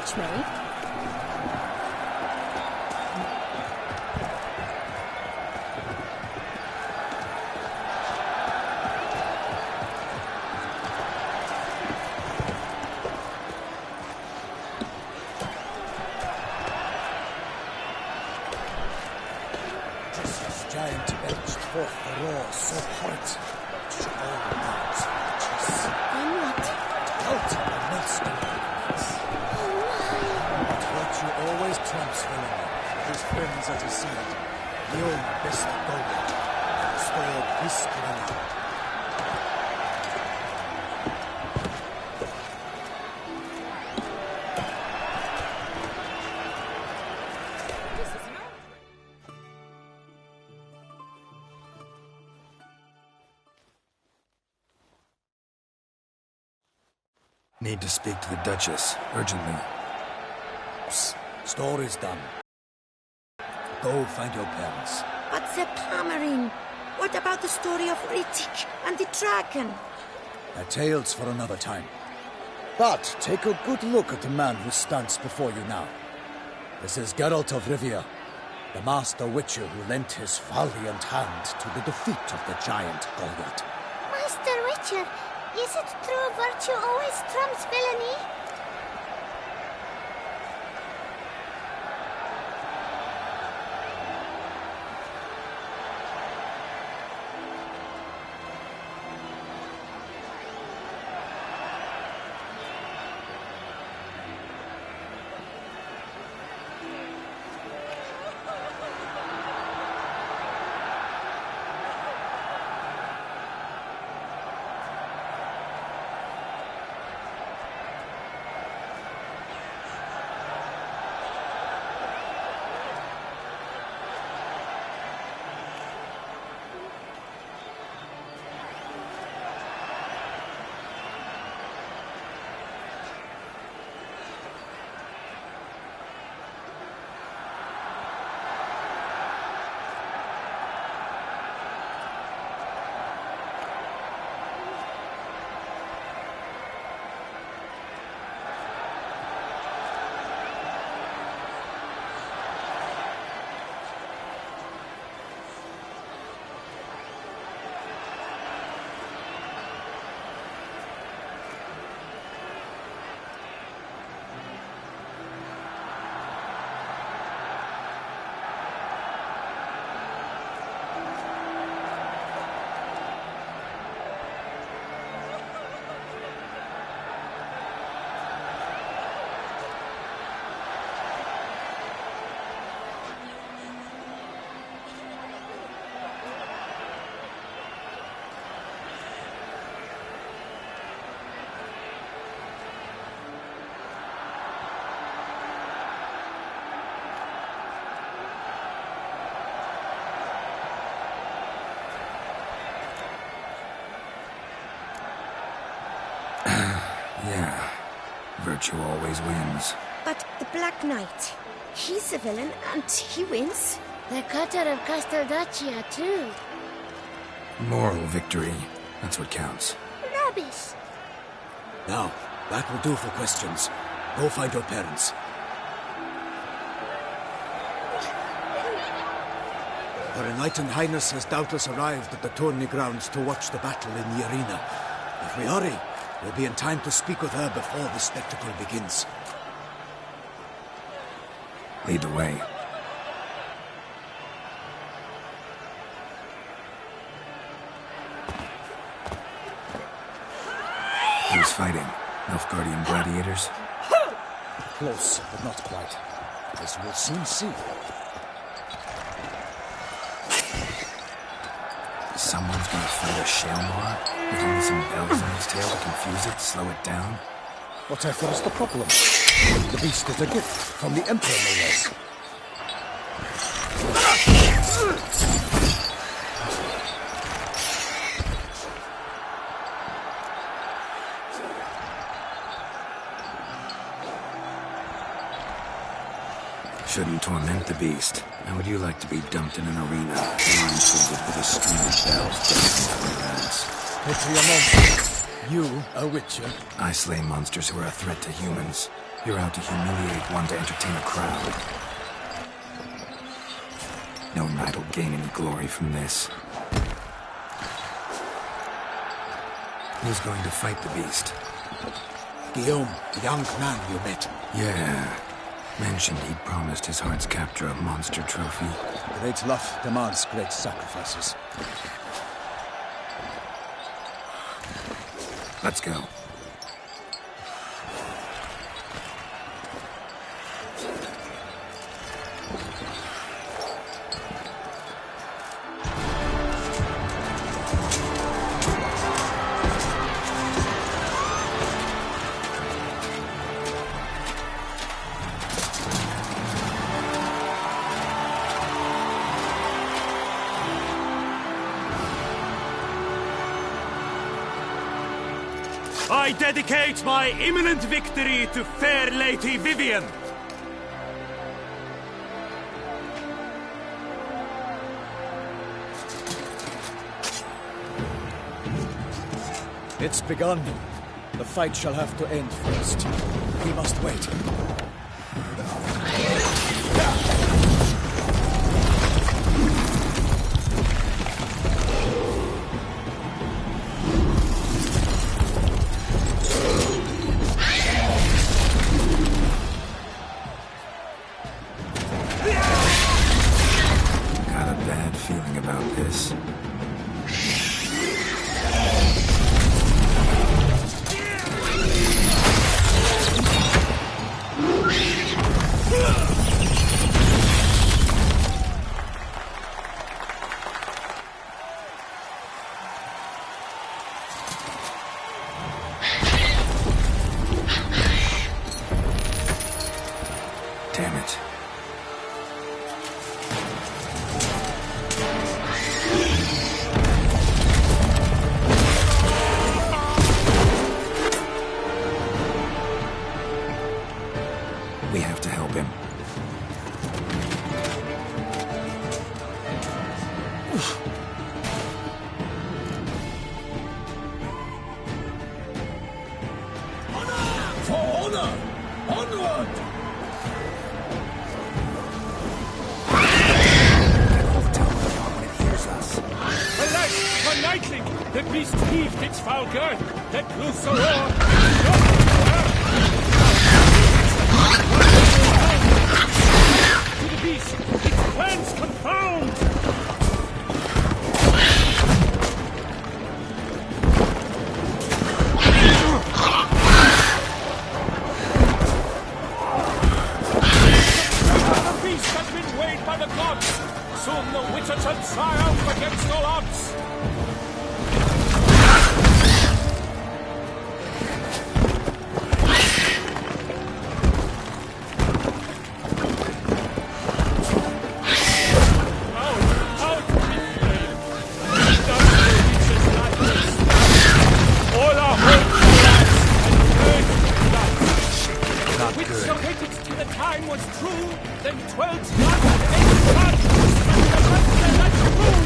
teach me? Giant belched forth the roar so hot, which all bounds chase. Then what? Out of the monster. Oh my! But virtue always trumps villainy. His friends at his side. The old best gold. Stored RУССКИМИ. Need to speak to the Duchess, urgently. Psst. Story's done. Go find your parents. But the Palmerine, what about the story of Ritik and the dragon? They're tales for another time. But take a good look at the man who stands before you now. This is Geralt of Rivia, the master witcher who lent his valiant hand to the defeat of the giant Goliath. Master Witcher, is it true virtue always trumps villainy? Yeah, virtue always wins. But the Black Knight, he's a villain and he wins. The cutter of Casteldaccia, too. Moral victory, that's what counts. Rubbish. Now, that will do for questions. Go find your parents. Her Enlightened Highness has doubtless arrived at the tourney grounds to watch the battle in the arena. If we hurry, we'll be in time to speak with her before the spectacle begins. Lead the way. Who's fighting? Nilfgaardian gladiators? Close, but not quite. As we'll soon see. Someone's gonna fight a Shaelmar with only some bells on his tail to confuse it, slow it down? Whatever is the problem? The beast is a gift from the Emperor, no less. Shouldn't torment the beast. How would you like to be dumped in an arena, blindfolded with a string of bells dancing from your ass? Picture your monster. You, a witcher. I slay monsters who are a threat to humans. You're out to humiliate one to entertain a crowd. No knight will gain any glory from this. Who's going to fight the beast? Guillaume, the young man you met. Yeah. Mentioned he'd promised his heart's captor a monster trophy. Great love demands great sacrifices. Let's go. I dedicate my imminent victory to fair Lady Vivian. It's begun. The fight shall have to end first. We must wait. Got a bad feeling about this. Damn it. We have to help him. For honor! Onward! Alas, for knightling, the beast heaved its foul girth, let loose a roar. To the beast, its plans confound. The beast has been weighed by the gods. Soon the witcher shall triumph against all odds. Out with flame! Down the witcher's madness! All our hope alas, and earth Not which good. so hated till the time was true, then 12 blood and 8 blood, and the monster that grew.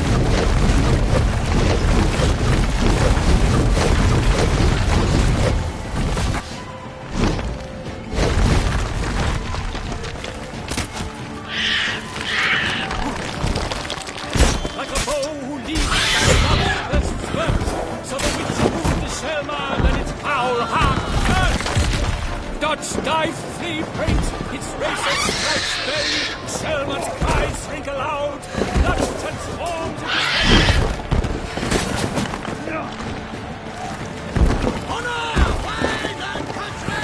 Like a bow who leads the first swift, so the witcher moved the Selma, then its foul heart burst. Dodge, dive, flee, feint, its razor stripes bay, Selma's cries ring aloud, blood transformed into hate. Honor! Way the country!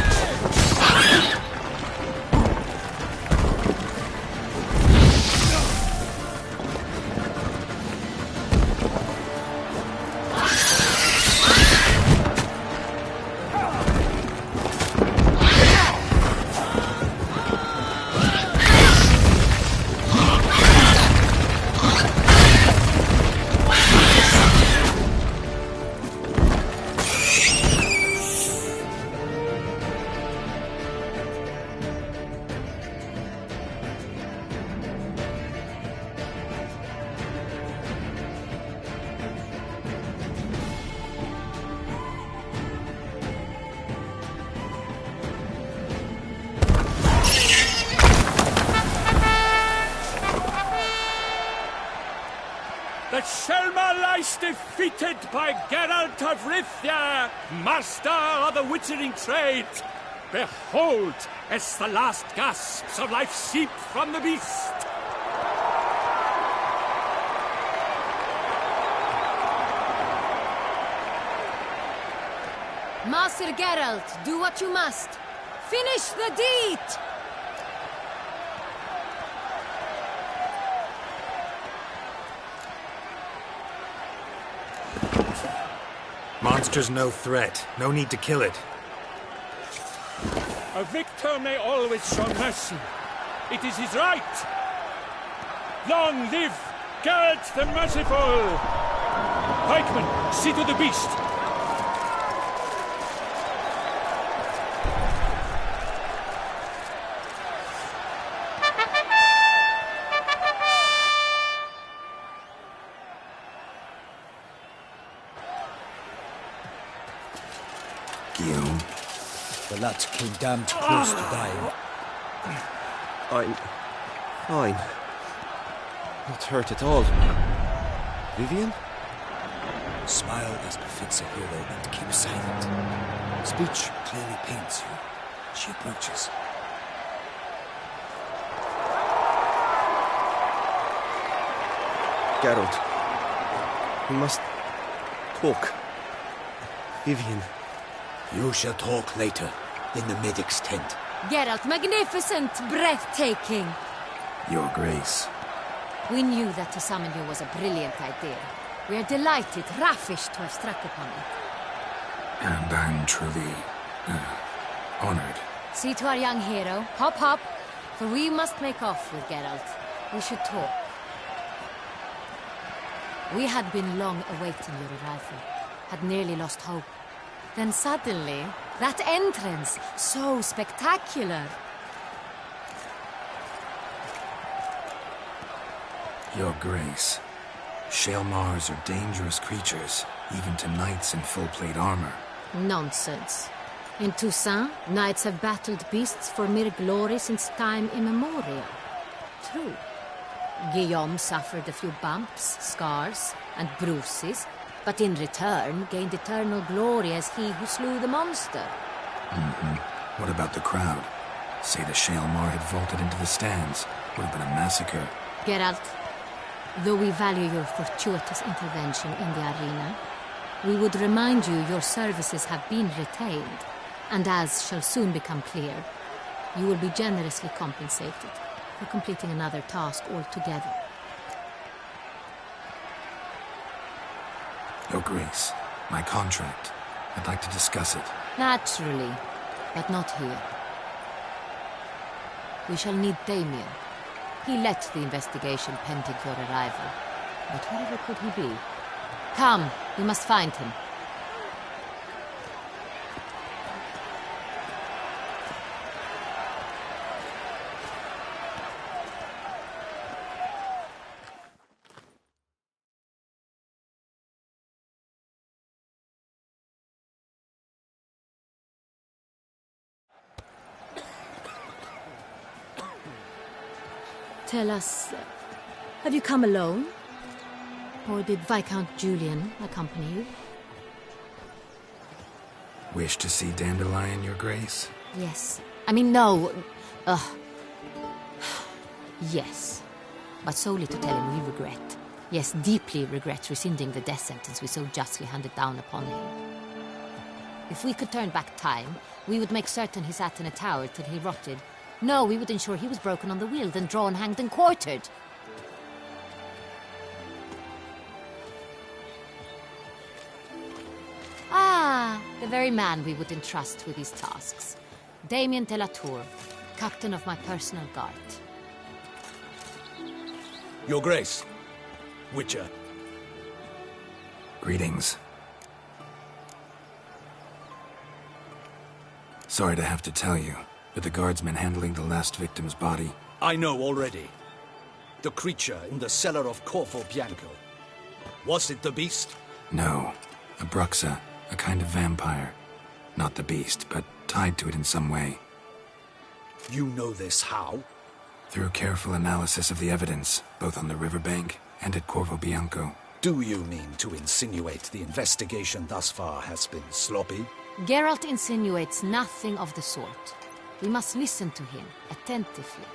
that Shelma lies defeated by Geralt of Rivia, master of the witchering trade. Behold, as the last gasps of life seep from the beast. Master Geralt, do what you must. Finish the deed! Monster's no threat. No need to kill it. A victor may always show mercy. It is his right. Long live Geralt the Merciful! Pikeman, see to the beast. Guillaume. The lad came damned close to dying. I'm fine. Not hurt at all. Vivian? Smile as befits a hero and keep silent. Speech clearly pains you. She approaches. Geralt. We must talk. Vivian. You shall talk later, in the medic's tent. Geralt, magnificent, breathtaking. Your Grace. We knew that to summon you was a brilliant idea. We are delighted, ravished to have struck upon it. And I'm truly honored. See to our young hero. Hop, hop. For we must make off with Geralt. We should talk. We had been long awaiting your arrival. Had nearly lost hope. Then suddenly, that entrance, so spectacular. Your Grace. Shaelmars are dangerous creatures, even to knights in full-plate armor. Nonsense. In Toussaint, knights have battled beasts for mere glory since time immemorial. True. Guillaume suffered a few bumps, scars, and bruises, but in return gained eternal glory as he who slew the monster. What about the crowd? Say the Shaelmar had vaulted into the stands. Would have been a massacre. Geralt, though we value your fortuitous intervention in the arena, we would remind you your services have been retained, and as shall soon become clear, you will be generously compensated for completing another task altogether. Your Grace, my contract. I'd like to discuss it. Naturally, but not here. We shall need Damien. He led the investigation pending your arrival. But wherever could he be? Come, we must find him. Tell us, have you come alone? Or did Viscount Julian accompany you? Wish to see Dandelion, Your Grace? Yes. I mean, no. Yes. But solely to tell him we regret. Yes, deeply regret rescinding the death sentence we so justly handed down upon him. If we could turn back time, we would make certain he sat in a tower till he rotted. No, we would ensure he was broken on the wheel, then drawn, hanged, and quartered. Ah, the very man we would entrust with these tasks. Damien de la Tour, captain of my personal guard. Your Grace. Witcher. Greetings. Sorry to have to tell you, but the guardsmen handling the last victim's body... I know already. The creature in the cellar of Corvo Bianco. Was it the beast? No. A Bruxa, a kind of vampire. Not the beast, but tied to it in some way. You know this how? Through careful analysis of the evidence, both on the riverbank and at Corvo Bianco. Do you mean to insinuate the investigation thus far has been sloppy? Geralt insinuates nothing of the sort. We must listen to him attentively.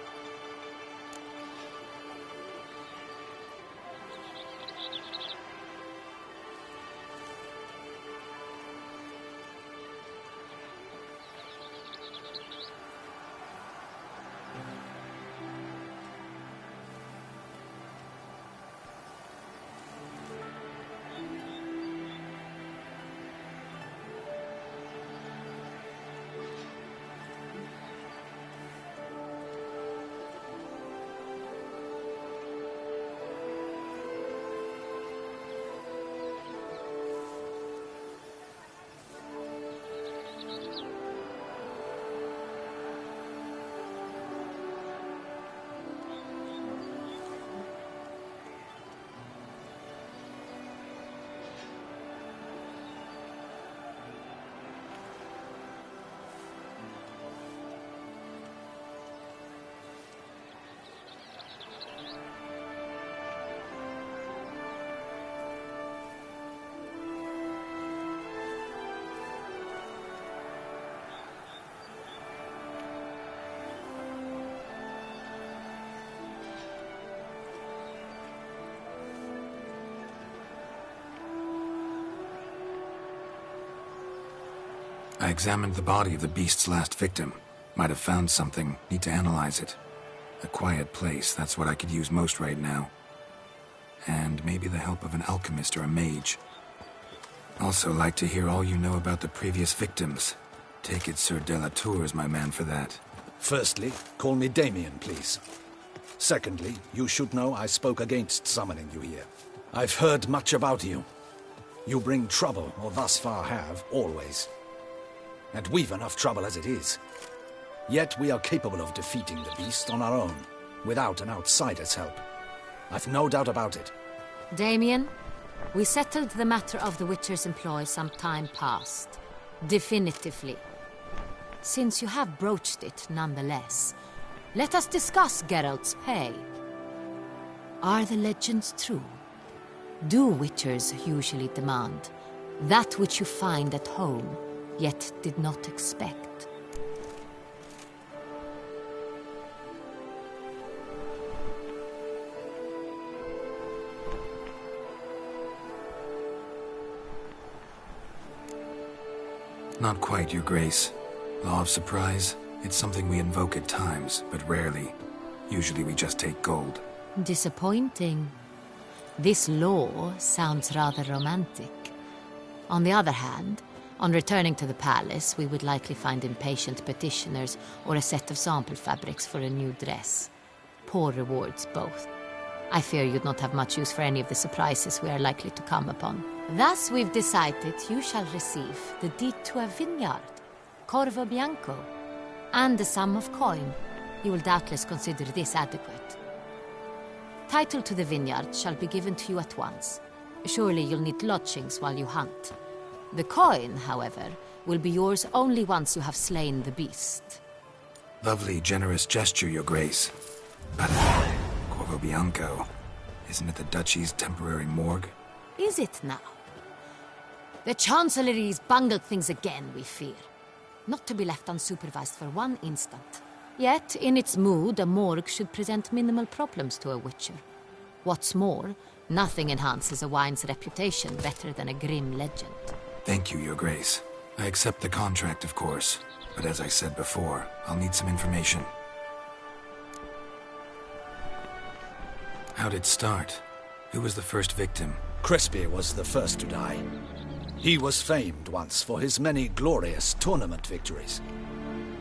I examined the body of the beast's last victim. Might have found something. Need to analyze it. A quiet place, that's what I could use most right now. And maybe the help of an alchemist or a mage. Also like to hear all you know about the previous victims. Take it Sir Delatour is my man for that. Firstly, call me Damien, please. Secondly, you should know I spoke against summoning you here. I've heard much about you. You bring trouble, or thus far have, always. And we've enough trouble as it is. Yet we are capable of defeating the beast on our own, without an outsider's help. I've no doubt about it. Damien, we settled the matter of the Witcher's employ some time past. Definitively. Since you have broached it nonetheless, let us discuss Geralt's pay. Are the legends true? Do Witchers usually demand that which you find at home, yet did not expect? Not quite, Your Grace. Law of surprise, it's something we invoke at times, but rarely. Usually we just take gold. Disappointing. This law sounds rather romantic. On the other hand, on returning to the palace, we would likely find impatient petitioners or a set of sample fabrics for a new dress. Poor rewards, both. I fear you'd not have much use for any of the surprises we are likely to come upon. Thus, we've decided you shall receive the deed to a vineyard, Corvo Bianco, and a sum of coin. You will doubtless consider this adequate. Title to the vineyard shall be given to you at once. Surely you'll need lodgings while you hunt. The coin, however, will be yours only once you have slain the beast. Lovely, generous gesture, Your Grace. But Corvo Bianco, isn't it the Duchy's temporary morgue? Is it now? The Chancellery's bungled things again, we fear. Not to be left unsupervised for one instant. Yet, in its mood, a morgue should present minimal problems to a Witcher. What's more, nothing enhances a wine's reputation better than a grim legend. Thank you, Your Grace. I accept the contract, of course. But as I said before, I'll need some information. How'd it start? Who was the first victim? Crespi was the first to die. He was famed once for his many glorious tournament victories.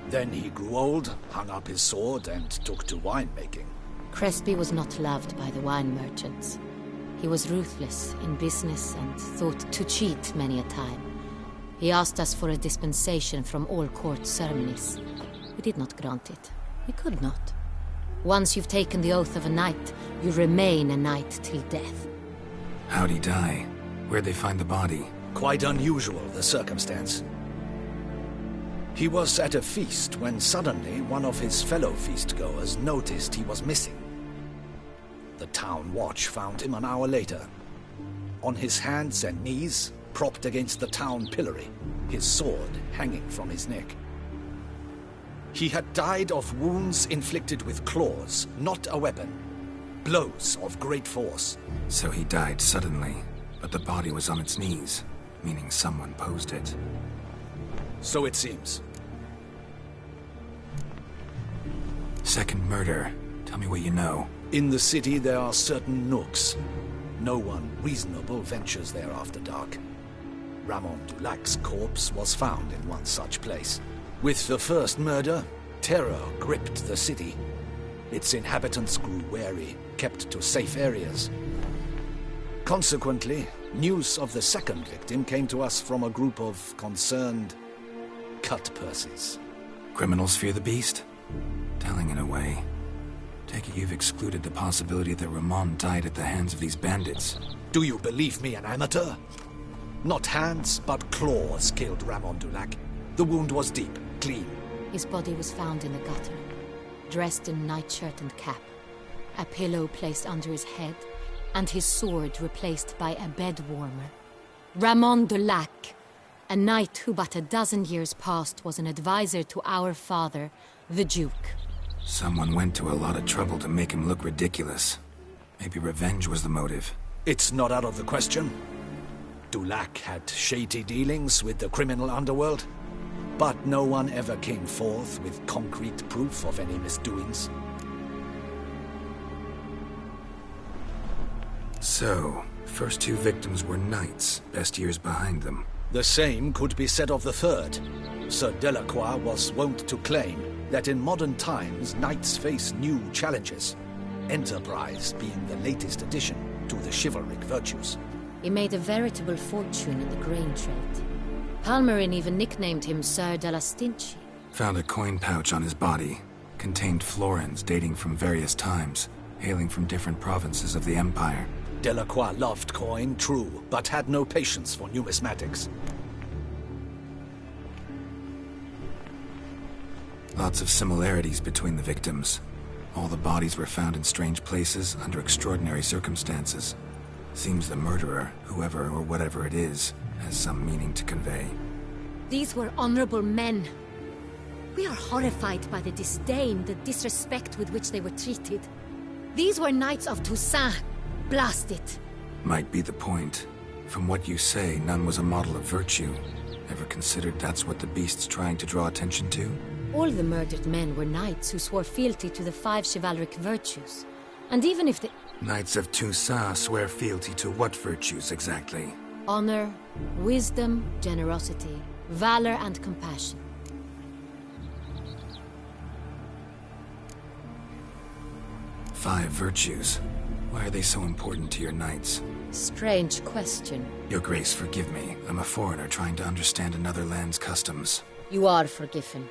Then he grew old, hung up his sword, and took to winemaking. Crespi was not loved by the wine merchants. He was ruthless in business and thought to cheat many a time. He asked us for a dispensation from all court ceremonies. We did not grant it. We could not. Once you've taken the oath of a knight, you remain a knight till death. How'd he die? Where'd they find the body? Quite unusual, the circumstance. He was at a feast when suddenly one of his fellow feastgoers noticed he was missing. The town watch found him an hour later. on his hands and knees, propped against the town pillory, his sword hanging from his neck. He had died of wounds inflicted with claws, not a weapon. Blows of great force. So he died suddenly, but the body was on its knees, meaning someone posed it. So it seems. Second murder. Tell me what you know. In the city there are certain nooks. No one reasonable ventures there after dark. Ramon Dulac's corpse was found in one such place. With the first murder, terror gripped the city. Its inhabitants grew wary, kept to safe areas. Consequently, news of the second victim came to us from a group of concerned cut-purses. Criminals fear the beast? Telling in a way. Take it you've excluded the possibility that Ramon died at the hands of these bandits. Do you believe me an amateur? Not hands, but claws killed Ramon Dulac. The wound was deep, clean. His body was found in the gutter, dressed in nightshirt and cap, a pillow placed under his head, and his sword replaced by a bed warmer. Ramon Dulac, a knight who but a dozen years past was an advisor to our father, the Duke. Someone went to a lot of trouble to make him look ridiculous. Maybe revenge was the motive. It's not out of the question. Dulac had shady dealings with the criminal underworld, but no one ever came forth with concrete proof of any misdoings. So, first two victims were knights, best years behind them. The same could be said of the third. Sir Delacroix was wont to claim that in modern times knights face new challenges, enterprise being the latest addition to the chivalric virtues. He made a veritable fortune in the grain trade. Palmerin even nicknamed him Sir de la Stinchi. Found a coin pouch on his body. Contained florins dating from various times, hailing from different provinces of the Empire. Delacroix loved coin, true, but had no patience for numismatics. Lots of similarities between the victims. All the bodies were found in strange places under extraordinary circumstances. Seems the murderer, whoever or whatever it is, has some meaning to convey. These were honorable men. We are horrified by the disdain, the disrespect with which they were treated. These were knights of Toussaint. Blast it. Might be the point. From what you say, none was a model of virtue. Ever considered that's what the beast's trying to draw attention to? All the murdered men were knights who swore fealty to the 5 chivalric virtues. And even if the... Knights of Toussaint swear fealty to what virtues exactly? Honor, wisdom, generosity, valor, and compassion. Five virtues. Why are they so important to your knights? Strange question. Your Grace, forgive me. I'm a foreigner trying to understand another land's customs. You are forgiven.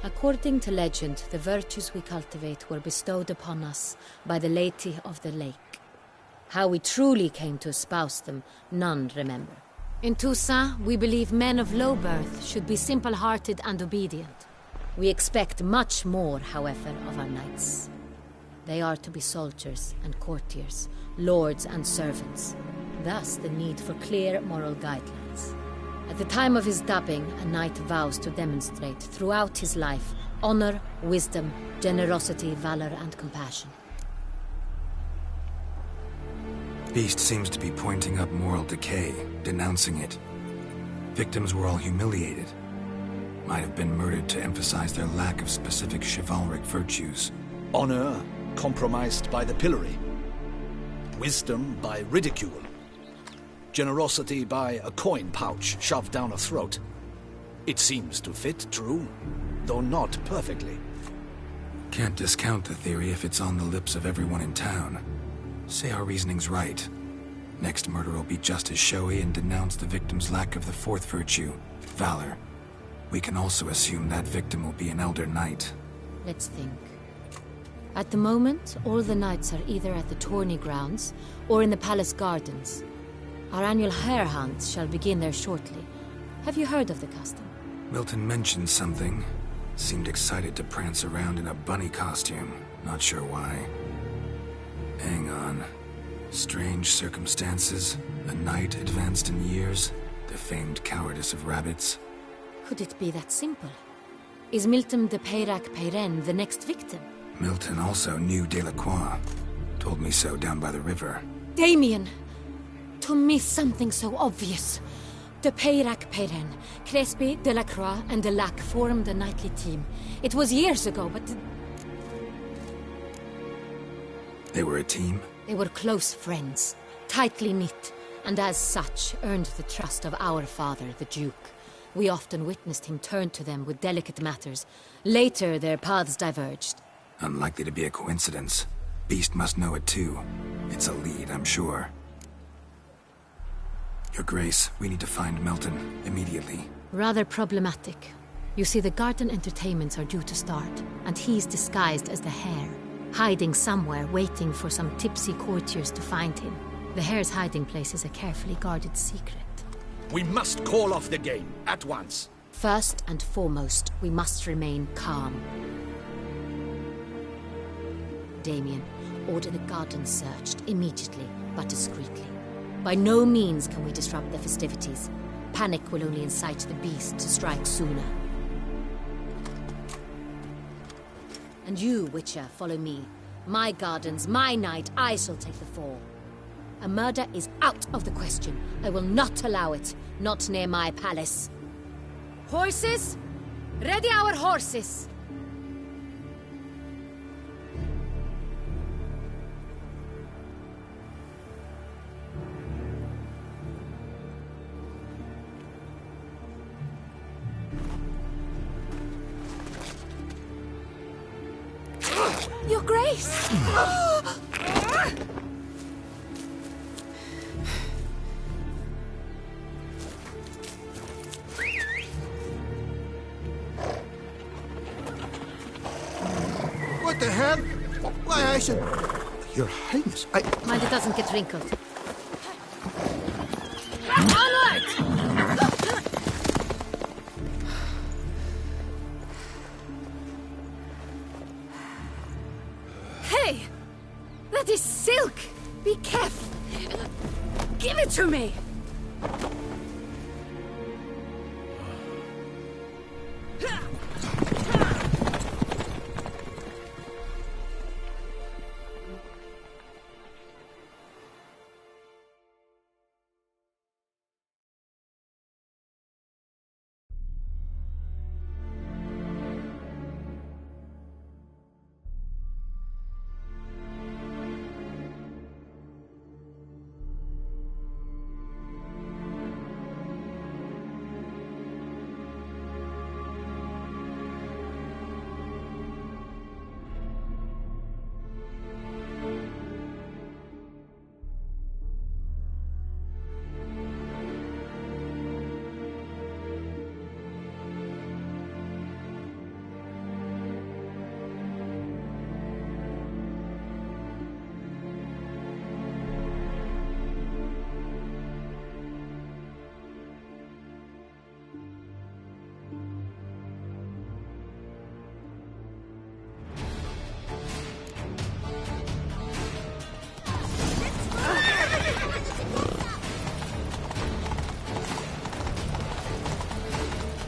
According to legend, the virtues we cultivate were bestowed upon us by the Lady of the Lake. How we truly came to espouse them, none remember. In Toussaint, we believe men of low birth should be simple-hearted and obedient. We expect much more, however, of our knights. They are to be soldiers and courtiers, lords and servants. Thus, the need for clear moral guidelines. At the time of his dubbing, a knight vows to demonstrate throughout his life honor, wisdom, generosity, valor, and compassion. Beast seems to be pointing up moral decay, denouncing it. Victims were all humiliated. Might have been murdered to emphasize their lack of specific chivalric virtues. Honor compromised by the pillory. Wisdom by ridicule. Generosity by a coin pouch shoved down a throat. It seems to fit, true, though not perfectly. Can't discount the theory if it's on the lips of everyone in town. Say our reasoning's right. Next murder will be just as showy and denounce the victim's lack of the fourth virtue, valor. We can also assume that victim will be an elder knight. Let's think. At the moment, all the knights are either at the tourney grounds or in the palace gardens. Our annual hare hunt shall begin there shortly. Have you heard of the custom? Milton mentioned something. Seemed excited to prance around in a bunny costume. Not sure why. Hang on. Strange circumstances, a knight advanced in years, the famed cowardice of rabbits. Could it be that simple? Is Milton de Peyrac Peyren the next victim? Milton also knew Delacroix. Told me so down by the river. Damien! To miss something so obvious. De Peyrac Peyren, Crespi, Delacroix, and Delac formed a knightly team. It was years ago, but... They were a team? They were close friends, tightly knit, and as such earned the trust of our father, the Duke. We often witnessed him turn to them with delicate matters. Later, their paths diverged. Unlikely to be a coincidence. Beast must know it too. It's a lead, I'm sure. Your Grace, we need to find Milton immediately. Rather problematic. You see, the garden entertainments are due to start, and he's disguised as the Hare, hiding somewhere, waiting for some tipsy courtiers to find him. The Hare's hiding place is a carefully guarded secret. We must call off the game, at once. First and foremost, we must remain calm. Damien, order the garden searched immediately, but discreetly. By no means can we disrupt the festivities. Panic will only incite the beast to strike sooner. And you, Witcher, follow me. My gardens, my night, I shall take the fall. A murder is out of the question. I will not allow it. Not near my palace. Horses? Ready our horses! Your Grace! What the hell? Why, I should... Your Highness, Mind it doesn't get wrinkled. Onward! Hey! That is silk! Be careful! Give it to me!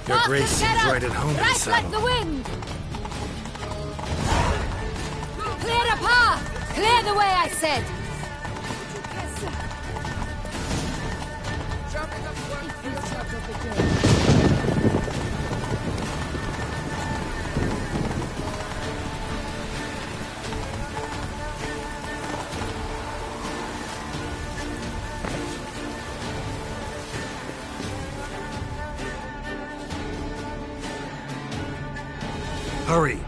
Your Grace seems right at home in the Right saddle. like the wind! Clear a path! Clear the way, I said! Hurry!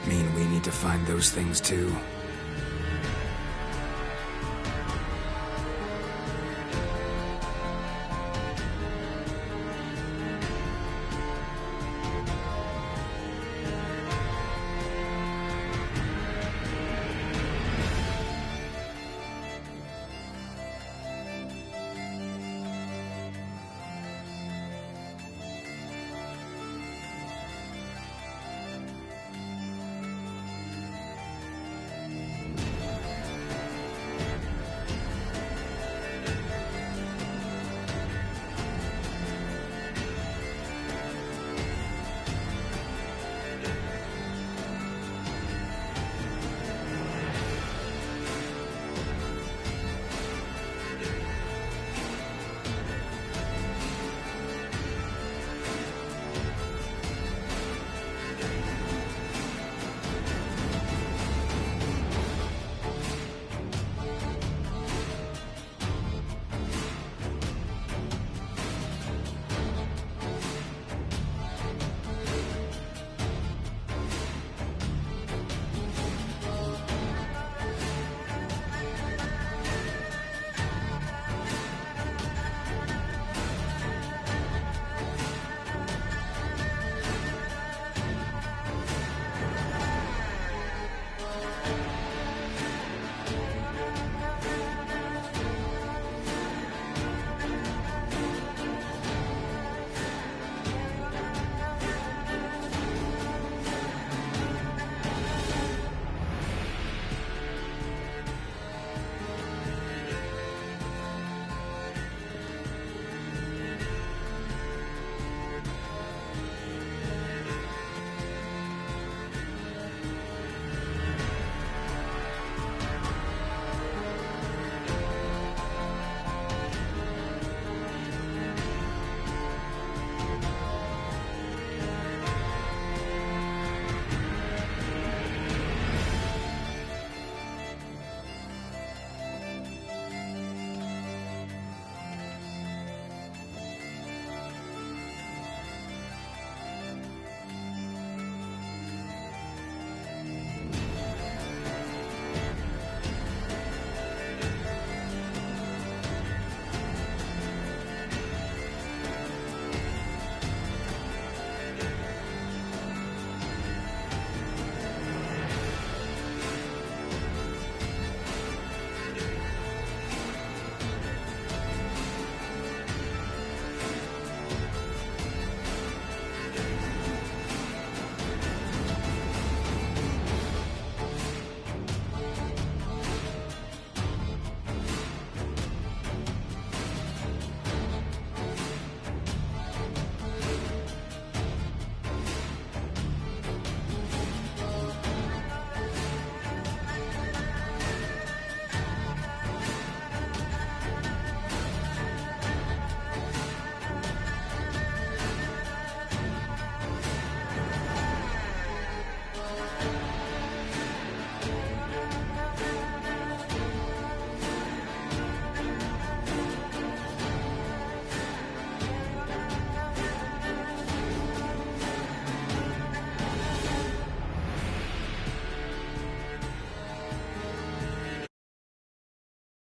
Mean we need to find those things too?